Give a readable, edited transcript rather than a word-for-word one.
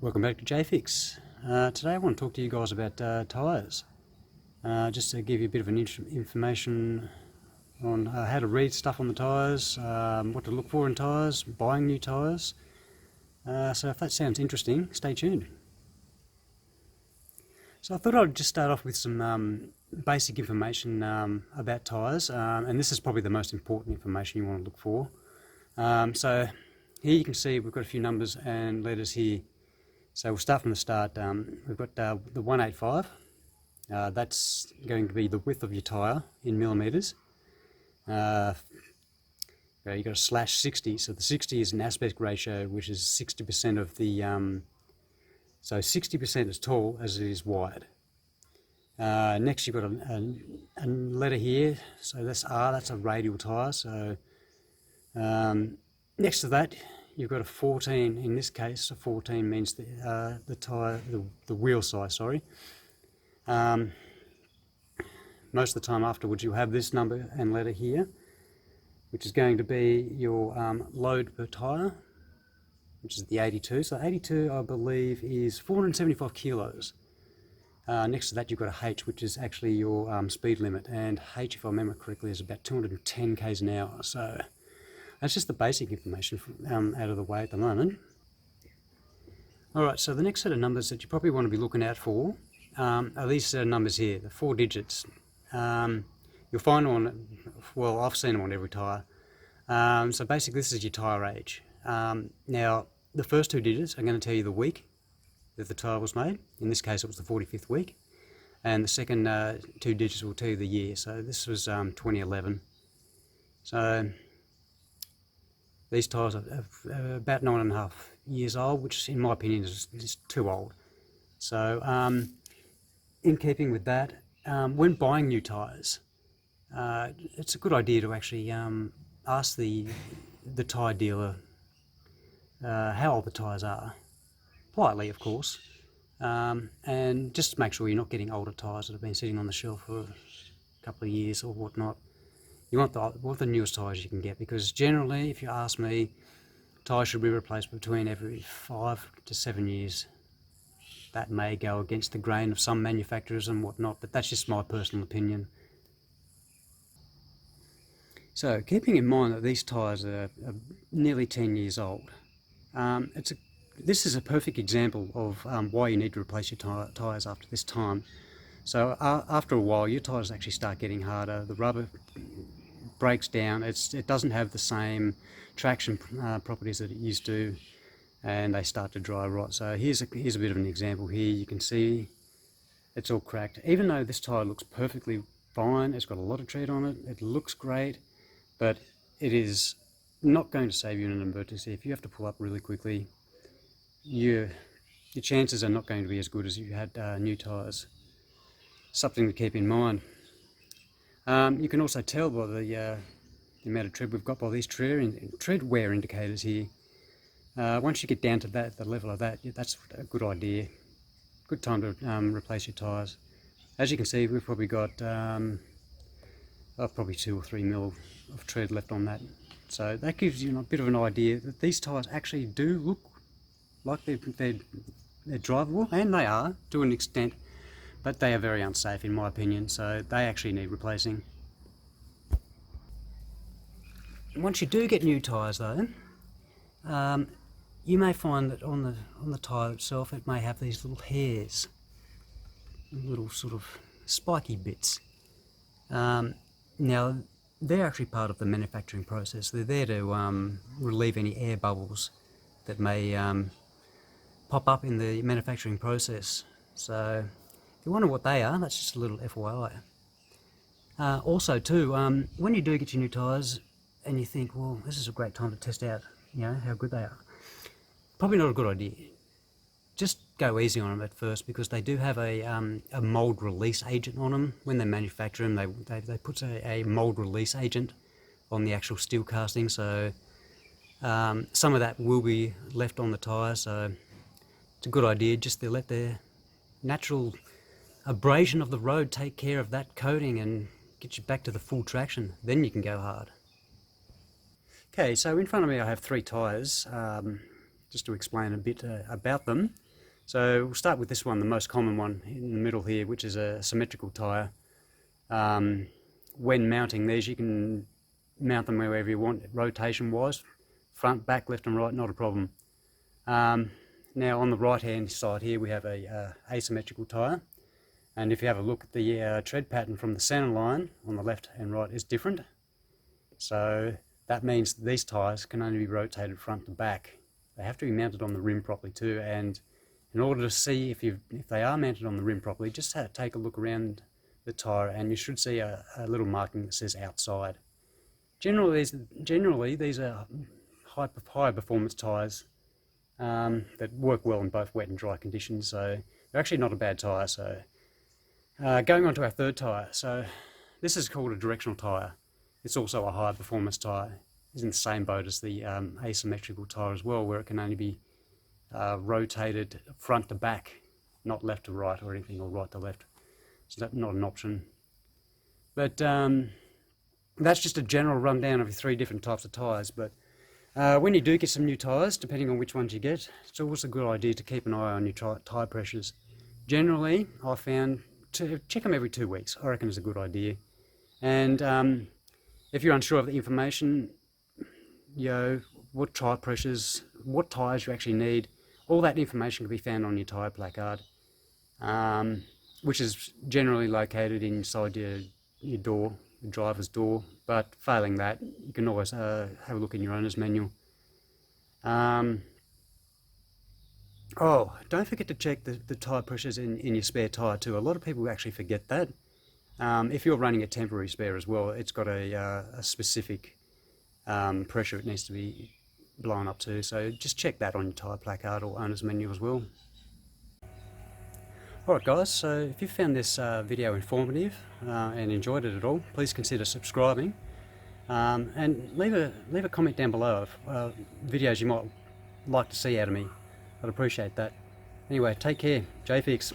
Welcome back to JayFix. Today I want to talk to you guys about tyres. Just to give you a bit of information on how to read stuff on the tyres, what to look for in tyres, buying new tyres. So if that sounds interesting, stay tuned. So I thought I'd just start off with some basic information about tyres, and this is probably the most important information you want to look for. So here you can see we've got a few numbers and letters here. So we'll start from the start. We've got the 185. That's going to be the width of your tyre in millimetres. You've got a /60. So the 60 is an aspect ratio, which is 60% of the. So 60% as tall as it is wide. Next, you've got a letter here. So that's R. That's a radial tyre. So next to that, you've got a 14. In this case, a 14 means the tyre, the wheel size. Sorry. Most of the time afterwards, you'll have this number and letter here, which is going to be your load per tyre, which is the 82. So 82, I believe, is 475 kilos. Next to that, you've got a H, which is actually your speed limit, and H, if I remember correctly, is about 210 k's an hour. So that's just the basic information out of the way at the moment. Alright, so the next set of numbers that you probably want to be looking out for are these set of numbers here, the 4 digits. You'll find one, well, I've seen them on every tyre. So basically this is your tyre age. Now, the first 2 digits are going to tell you the week that the tyre was made. In this case it was the 45th week. And the second 2 digits will tell you the year. So this was 2011. So these tyres are about 9.5 years old, which in my opinion is too old. So in keeping with that, when buying new tyres, it's a good idea to actually ask the tyre dealer how old the tyres are, politely of course, and just make sure you're not getting older tyres that have been sitting on the shelf for a couple of years or whatnot. You want the newest tyres you can get, because generally, if you ask me, tyres should be replaced between every 5 to 7 years. That may go against the grain of some manufacturers and whatnot, but that's just my personal opinion. So, keeping in mind that these tyres are nearly 10 years old, this is a perfect example of why you need to replace your tyres after this time. So after a while, your tyres actually start getting harder. The rubber breaks down. It doesn't have the same traction properties that it used to, and they start to dry rot. So here's a bit of an example here. You can see it's all cracked. Even though this tyre looks perfectly fine, it's got a lot of tread on it, it looks great, but it is not going to save you in an emergency. If you have to pull up really quickly, your chances are not going to be as good as if you had new tyres. Something to keep in mind. You can also tell by the amount of tread we've got by these tread wear indicators here. Once you get down to the level of that, that's a good idea. Good time to replace your tyres. As you can see, we've probably got probably 2 or 3 mil of tread left on that. So that gives you a bit of an idea that these tyres actually do look like they're drivable, and they are to an extent, but they are very unsafe in my opinion, so they actually need replacing. Once you do get new tyres though, you may find that on the tyre itself it may have these little hairs, little sort of spiky bits. Now they're actually part of the manufacturing process. They're there to relieve any air bubbles that may pop up in the manufacturing process. So if you wonder what they are, that's just a little FYI. Also too, when you do get your new tyres and you think, well, this is a great time to test out, how good they are, probably not a good idea. Just go easy on them at first, because they do have a mold release agent on them. When they manufacture them, they put a mold release agent on the actual steel casting, so some of that will be left on the tyre, so it's a good idea just to let the natural abrasion of the road take care of that coating and get you back to the full traction. Then you can go hard. Okay, so in front of me I have 3 tyres, just to explain a bit about them. So we'll start with this one, the most common one in the middle here, which is a symmetrical tyre. When mounting these, you can mount them wherever you want, rotation wise, front, back, left and right, not a problem. Now on the right hand side here we have a asymmetrical tyre, and if you have a look at the tread pattern from the centre line on the left and right is different. So that means these tyres can only be rotated front to back. They have to be mounted on the rim properly too, and in order to see if they are mounted on the rim properly, just take a look around the tyre and you should see a little marking that says outside. Generally these are high performance tyres that work well in both wet and dry conditions, so they're actually not a bad tyre. So going on to our third tyre, so this is called a directional tyre. It's also a high performance tyre. It's in the same boat as the asymmetrical tyre as well, where it can only be rotated front to back, not left to right or anything, or right to left. So that's not an option. But that's just a general rundown of 3 different types of tyres. But when you do get some new tyres, depending on which ones you get, it's always a good idea to keep an eye on your tyre pressures. Generally, I've found to check them every 2 weeks. I reckon is a good idea. And if you're unsure of the information, what tyre pressures, what tyres you actually need, all that information can be found on your tyre placard, which is generally located inside your door, the driver's door. But failing that, you can always have a look in your owner's manual. Oh, don't forget to check the tyre pressures in your spare tyre too. A lot of people actually forget that. If you're running a temporary spare as well, it's got a specific pressure it needs to be blown up to, so just check that on your tyre placard or owner's manual as well. Alright guys, so if you found this video informative and enjoyed it at all, please consider subscribing, and leave a comment down below of videos you might like to see out of me. I'd appreciate that. Anyway, take care. JayFix.